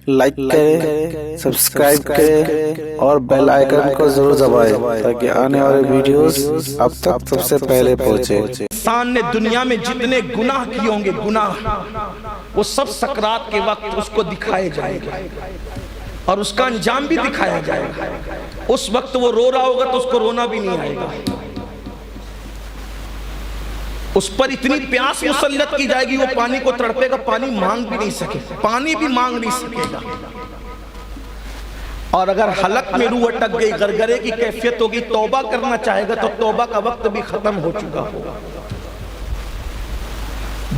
Like کریں، subscribe کریں اور بیل آئیکن کو ضرور دبائیں تاکہ آنے والے ویڈیوز اب تک سب سے پہلے پہنچے۔ انسان نے دنیا میں جتنے گناہ کیے ہوں گے، گناہ وہ سب سکرات کے وقت اس کو دکھائے جائیں گے اور اس کا انجام بھی دکھایا جائے گا۔ اس وقت وہ رو رہا ہوگا تو اس کو رونا بھی نہیں آئے گا۔ اس پر اتنی پیاس مسلط کی جائے گی، وہ پانی کو تڑپے گا، پانی مانگ بھی نہیں سکے، پانی بھی مانگ نہیں سکے گا۔ اور اگر حلق میں روح اٹک گئی، گرگرے کی کیفیت ہوگی، توبہ کرنا چاہے گا تو توبہ کا وقت بھی ختم ہو چکا ہوگا۔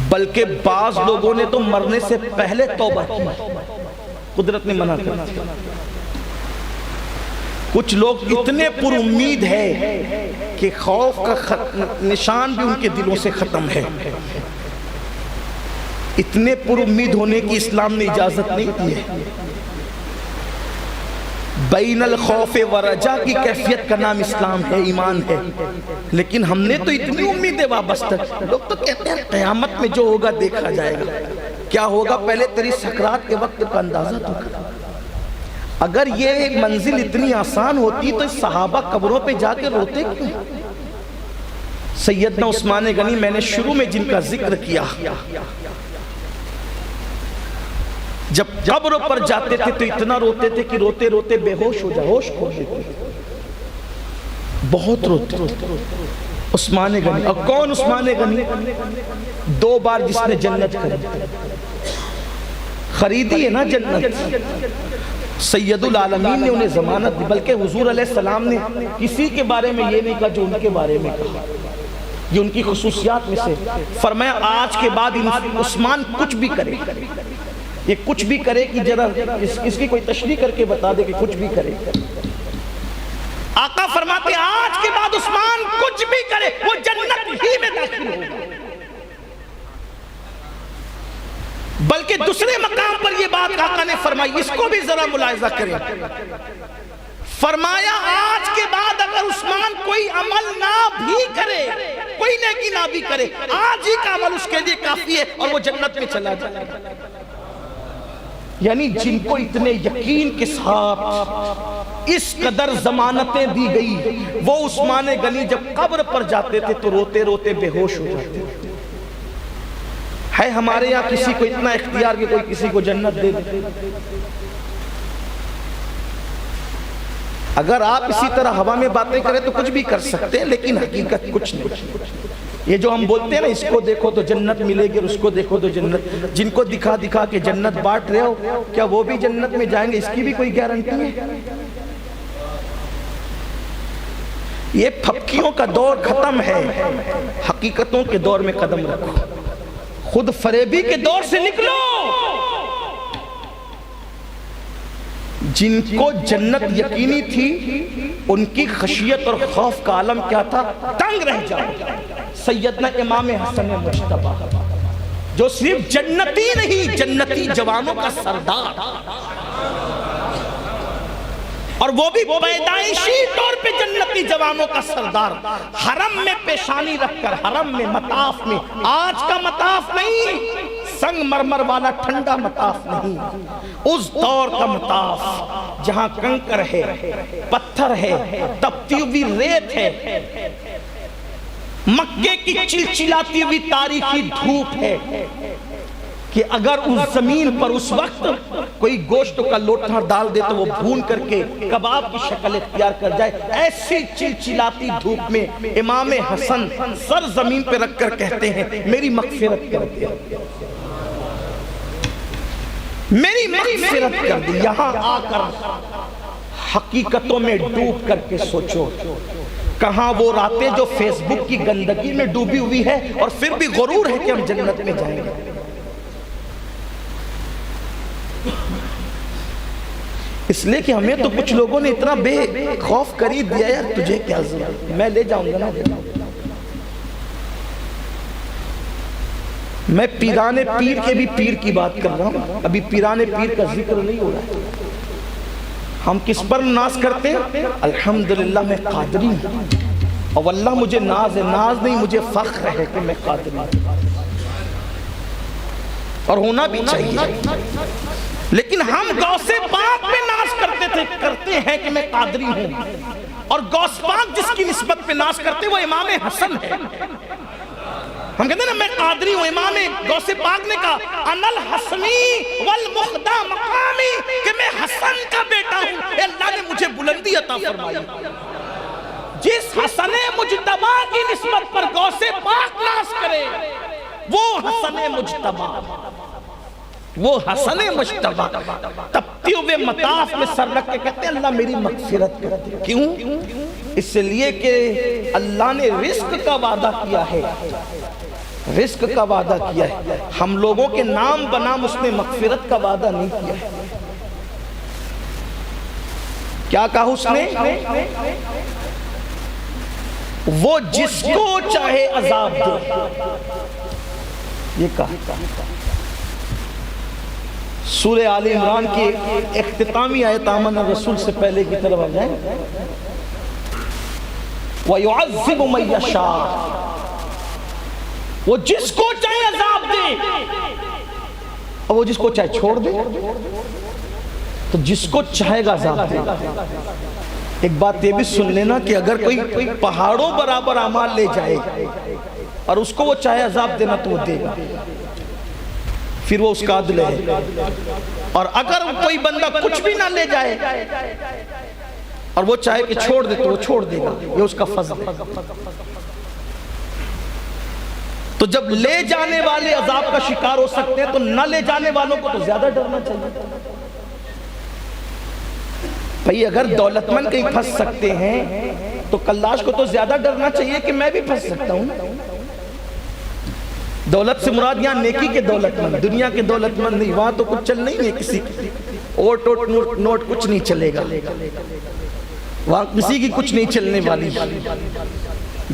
بلکہ بعض لوگوں نے تو مرنے سے پہلے توبہ کی، قدرت نے منع کر دیا۔ کچھ لوگ اتنے پر امید ہے کہ خوف کا نشان بھی ان کے دلوں سے ختم ہے۔ اتنے پر امید ہونے کی اسلام نے اجازت نہیں دی ہے۔ بین الخوف و رجا کی کیفیت کا نام اسلام ہے، ایمان ہے۔ لیکن ہم نے تو اتنی امیدیں وابستہ، لوگ تو کہتے ہیں قیامت میں جو ہوگا دیکھا جائے گا۔ کیا ہوگا پہلے تیری سکرات کے وقت کا اندازہ تو کر۔ اگر یہ ایک منزل اتنی آسان ہوتی تو صحابہ قبروں پہ جا کے روتے کیوں؟ سیدنا عثمان غنی، میں نے شروع میں جن کا ذکر کیا، جب قبر پر جاتے تھے تو اتنا روتے تھے کہ روتے روتے بے ہوش ہو جا، ہوش کھو دیتے، بہت روتے۔ عثمان غنی، اور کون عثمان غنی؟ 2 بار جس نے جنت خریدی ہے نا جنت۔ سید العالمین نے انہیں ضمانت دی، بلکہ حضور علیہ السلام نے کسی کے بارے میں یہ نہیں کہا جو ان کے بارے میں کہا۔ یہ ان کی خصوصیات میں سے فرمایا، آج کے بعد عثمان کچھ بھی کرے، یہ کچھ بھی کرے کہ ذرا اس کی کوئی تشریح کر کے بتا دے کہ کچھ بھی کرے۔ آقا فرماتے آج کے بعد عثمان کچھ بھی کرے وہ جنت ہی میں داخل ہوگا۔ بلکہ دوسرے مقام پر یہ بات آقا نے فرمائی، اس کو بھی ذرا ملاحظہ کریں۔ فرمایا آج کے بعد اگر عثمان کوئی عمل نہ بھی کرے، کوئی نیکی نہ بھی کرے، آج ہی کا عمل اس کے لیے کافی ہے اور وہ جنت میں چلا جائے گا۔ یعنی جن کو اتنے یقین کے ساتھ اس قدر ضمانتیں دی گئی، وہ عثمان غنی جب قبر پر جاتے تھے تو روتے روتے بے ہوش ہو جاتے تھے۔ ہے ہمارے یہاں کسی کو اتنا اختیار کہ کوئی کسی کو جنت دے دے؟ اگر آپ اسی طرح ہوا میں باتیں کریں تو کچھ بھی کر سکتے ہیں، لیکن حقیقت کچھ نہیں۔ یہ جو ہم بولتے ہیں نا، اس کو دیکھو تو جنت ملے گی اور اس کو دیکھو تو جنت، جن کو دکھا دکھا کے جنت بانٹ رہے ہو، کیا وہ بھی جنت میں جائیں گے؟ اس کی بھی کوئی گارنٹی ہے؟ یہ پھپکیوں کا دور ختم ہے، حقیقتوں کے دور میں قدم رکھو، خود فریبی کے دور سے نکلو۔ جن کو جنت یقینی تھی ان کی خشیت اور خوف کا عالم کیا تھا؟ تنگ رہ جاؤ۔ سیدنا امام حسن مجتبی جو صرف جنتی نہیں، جنتی جوانوں کا سردار، اور وہ بھی پیدائشی طور پہ جنتی جوانوں کا سردار، حرم میں پیشانی رکھ کر، حرم میں مطاف میں، آج کا مطاف نہیں، سنگ مرمر والا ٹھنڈا مطاف نہیں، اس دور کا مطاف جہاں کنکر ہے، پتھر ہے، تپتی ہوئی ریت ہے، مکے کی چلچلاتی ہوئی تاریخی دھوپ ہے، کہ اگر اس زمین پر اس وقت کوئی گوشت کا لوٹا ڈال دے تو وہ بھون کر کے کباب کی شکل اختیار کر جائے۔ ایسی چلچلاتی دھوپ میں امام حسن سر زمین پہ رکھ کر کہتے ہیں، میری مغفرت کر دے، میری مغفرت کر دے۔ یہاں آ کر حقیقتوں میں ڈوب کر کے سوچو، کہاں وہ راتیں جو فیس بک کی گندگی میں ڈوبی ہوئی ہے اور پھر بھی غرور ہے کہ ہم جنت میں جائیں گے۔ اس لیے کہ ہمیں تو کچھ لوگوں نے اتنا بے خوف کر ہی دیا، یار تجھے کیا ضرورت، میں لے جاؤں گا نا۔ میں پیران پیر کے بھی پیر کی بات کر رہا ہوں، ابھی پیران پیر کا ذکر نہیں ہو رہا ہے۔ ہم کس پر ناز کرتے ہیں؟ الحمدللہ میں قادری ہوں، اور واللہ مجھے ناز ہے، ناز نہیں مجھے فخر ہے کہ میں قادری ہوں، اور ہونا بھی چاہیے۔ لیکن ہم غوث پاک پہ ناز کرتے ہیں کہ میں قادری ہوں، اور غوث پاک جس کی نسبت پہ ناز کرتے وہ امام حسن ہے۔ ہم کہتے ہیں نا میں قادری ہوں، امام غوث پاک نے کہا انا الحسنی والمخدع مقامی، کہ میں حسن کا بیٹا ہوں، اے اللہ نے مجھے بلندی عطا فرمائی۔ جس حسن مجتبی کی نسبت پر غوث پاک ناز کرے وہ حسن مجتبی، وہ حسن مجتبی تپتی ہوئے مطاف میں سر رکھ کے کہتے ہیں اللہ میری مغفرت کر۔ کیوں؟ اس لیے کہ اللہ نے رزق کا وعدہ کیا ہے، رزق کا وعدہ کیا ہے، ہم لوگوں کے نام بنام اس نے مغفرت کا وعدہ نہیں کیا ہے۔ کیا کہا اس نے؟ وہ جس کو چاہے عذاب دے، یہ کہا۔ سورہ آل عمران کی اختتامی آیت آمن الرسول سے پہلے کی طرف آ جائیں، وَيُعَذِّبُ مَن يَشَاءُ، وہ جس کو چاہے عذاب دے اور وہ جس کو چاہے چھوڑ دے، تو جس کو چاہے گا عذاب دے۔ ایک بات یہ بھی سن لینا کہ اگر کوئی پہاڑوں برابر اعمال لے جائے اور اس کو وہ چاہے عذاب دینا تو وہ دے گا، پھر وہ اس کا عدل ہے۔ اور اگر کوئی بندہ کچھ بھی نہ لے جائے اور وہ چاہے کہ چھوڑ دے تو وہ چھوڑ دے گا، یہ اس کا فضل ہے۔ تو جب لے جانے والے عذاب کا شکار ہو سکتے ہیں تو نہ لے جانے والوں کو تو زیادہ ڈرنا چاہیے۔ بھئی اگر دولت مند کہیں پھنس سکتے ہیں تو کلاش کو تو زیادہ ڈرنا چاہیے کہ میں بھی پھنس سکتا ہوں۔ دولت سے مراد یہاں نیکی کے دولت مند، دنیا کے دولت مند نہیں، وہاں تو کچھ چل نہیں ہے، کسی اوٹ نوٹ کچھ نہیں چلے گا، وہاں کسی کی کچھ نہیں چلنے والی۔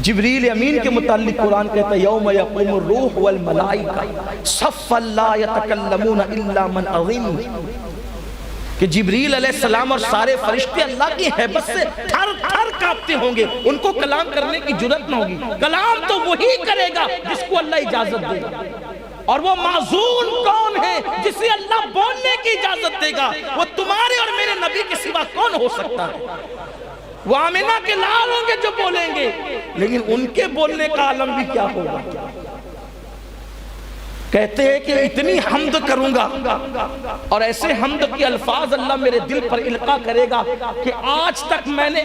جبریل امین کے متعلق قرآن کہتا ہے یوم یقوم الروح والملائکہ صفا لا یتکلمون الا من اذن، کہ جبریل علیہ السلام اور سارے فرشتے اللہ کی حیبت سے تھر تھر کانپتے ہوں گے، ان کو کلام کرنے کی جرات نہ ہوگی۔ کلام تو وہی کرے گا جس کو اللہ اجازت دے گا، اور وہ معزول کون ہے جسے اللہ بولنے کی اجازت دے گا؟ وہ تمہارے اور میرے نبی کے سوا کون ہو سکتا ہے؟ وہ آمنہ کے لال ہوں گے جو بولیں گے، لیکن ان کے بولنے کا عالم بھی کیا ہوگا؟ کہتے ہیں کہ اتنی حمد کروں گا، اور ایسے حمد کی الفاظ اللہ میرے دل پر القا کرے گا کہ آج تک میں نے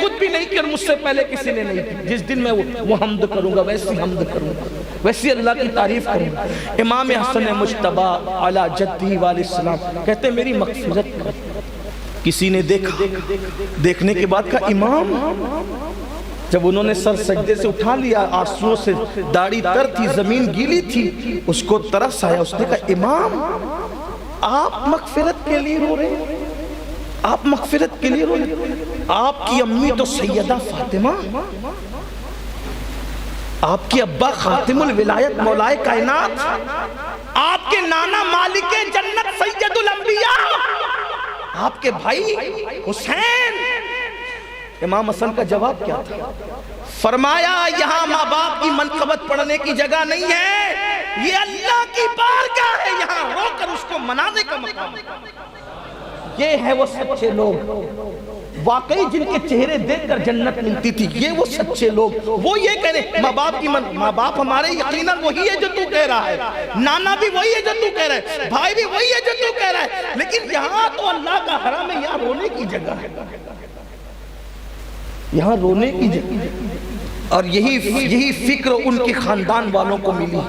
خود بھی نہیں کی اور مجھ سے پہلے کسی نے نہیں کی۔ جس دن میں وہ حمد کروں گا ویسی حمد کروں گا، ویسی اللہ کی تعریف کروں گا۔ امام حسن مجتبی علی جدہ علیہ السلام کہتے ہیں میری مغفرت کر۔ کسی نے دیکھا، دیکھنے کے بعد کہا امام، جب انہوں نے سر سجدے سے اٹھا لیا، آنسوؤں سے داڑھی تر تھی، زمین گیلی تھی، اس کو ترس آیا، اس نے کہا امام آپ مغفرت کے لیے رو رہے ہیں، آپ مغفرت کے لیے رو رہے ہیں؟ آپ کی امی تو سیدہ فاطمہ، آپ کی ابا خاتم الولایت مولائے کائنات، آپ کے نانا مالک جنت سید الانبیاء، آپ کے بھائی حسین۔ امام حسن کا جواب کیا تھا؟ فرمایا یہاں ماں باپ کی منقبت پڑھنے کی جگہ نہیں ہے، یہ اللہ کی بارگاہ ہے، یہاں رو کر اس کو منانے کا مقام ہے۔ یہ ہے وہ سچے لوگ، واقعی جن کے چہرے دیکھ کر جنت ملتی تھی، یہ وہ سچے لوگ۔ وہ یہ کہہ رہے ماں باپ کی ماں باپ ہمارے یقیناً وہی ہے جو تو کہہ رہا ہے، نانا بھی وہی ہے جو تو کہہ رہا ہے، بھائی بھی وہی ہے جو تو کہہ رہا ہے، لیکن یہاں تو اللہ کا حرم ہے، یہاں رونے کی جگہ ہے، یہاں رونے کی جگہ۔ اور یہی فکر ان کے خاندان والوں کو ملی۔